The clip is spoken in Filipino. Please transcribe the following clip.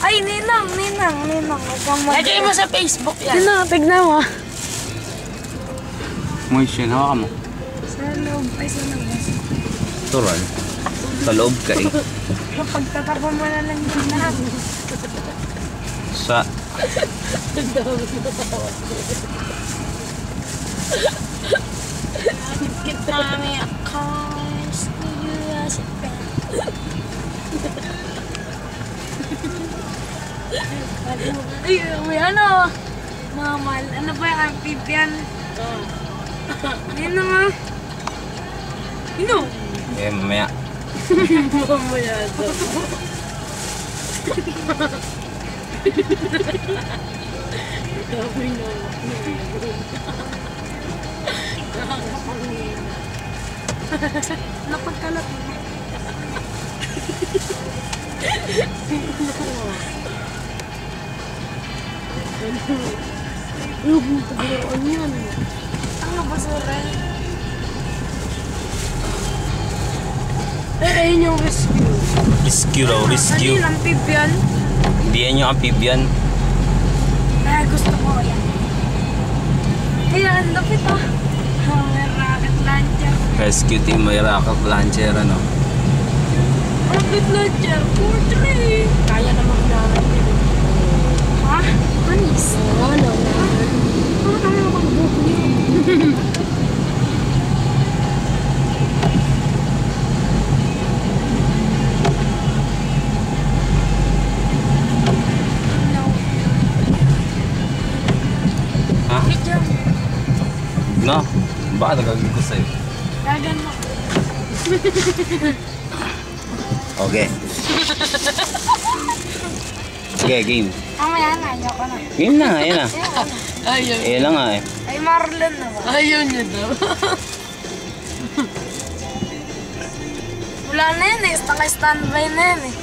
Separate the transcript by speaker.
Speaker 1: Ay, ninang. Huwag kang
Speaker 2: Lagay mo sa Facebook yan.
Speaker 1: Ninang, tignan mo.
Speaker 3: Moist yun, hawakan mo.
Speaker 1: Sa loob, ay sa labas.
Speaker 3: Tural. Sa loob ka eh.
Speaker 1: Pagtatapon mo na lang yung lahat.
Speaker 3: Sa...
Speaker 1: Mami, of course, you as a friend. Ay, may ano? Mamal, ano ba yung amphibian? Yan na nga. Ino?
Speaker 3: Eh, mamaya.
Speaker 2: Mamaya daw. Gawin na.
Speaker 1: Napagkalat mo.
Speaker 2: Ano yan?
Speaker 1: Ang basura.
Speaker 2: Ayun yung rescue.
Speaker 3: Rescue daw, rescue.
Speaker 1: Ano yung amphibian?
Speaker 3: Hindi yan yung amphibian.
Speaker 1: Ay, gusto ko yan. Ayan, lapit ah. May rocket launcher.
Speaker 3: Rescue team, may rocket launcher, ano.
Speaker 1: Rocket launcher, 4-3.
Speaker 2: Kaya naman namin yun.
Speaker 1: Ha? Anis?
Speaker 2: Ano?
Speaker 1: Kaya mag-book niyo.
Speaker 3: Ha?
Speaker 1: Medyo.
Speaker 3: No? Baka nagagawin ko sa'yo.
Speaker 1: Gagan mo.
Speaker 3: Okay. Okay, game.
Speaker 1: Mamaya na, ayoko na.
Speaker 3: Game na, ayan na.
Speaker 2: Ayaw.
Speaker 3: Ayan lang nga eh.
Speaker 1: Ay, Marlon na ba?
Speaker 2: Ayaw niya daw.
Speaker 1: Wala na yun eh. Standby na yun eh.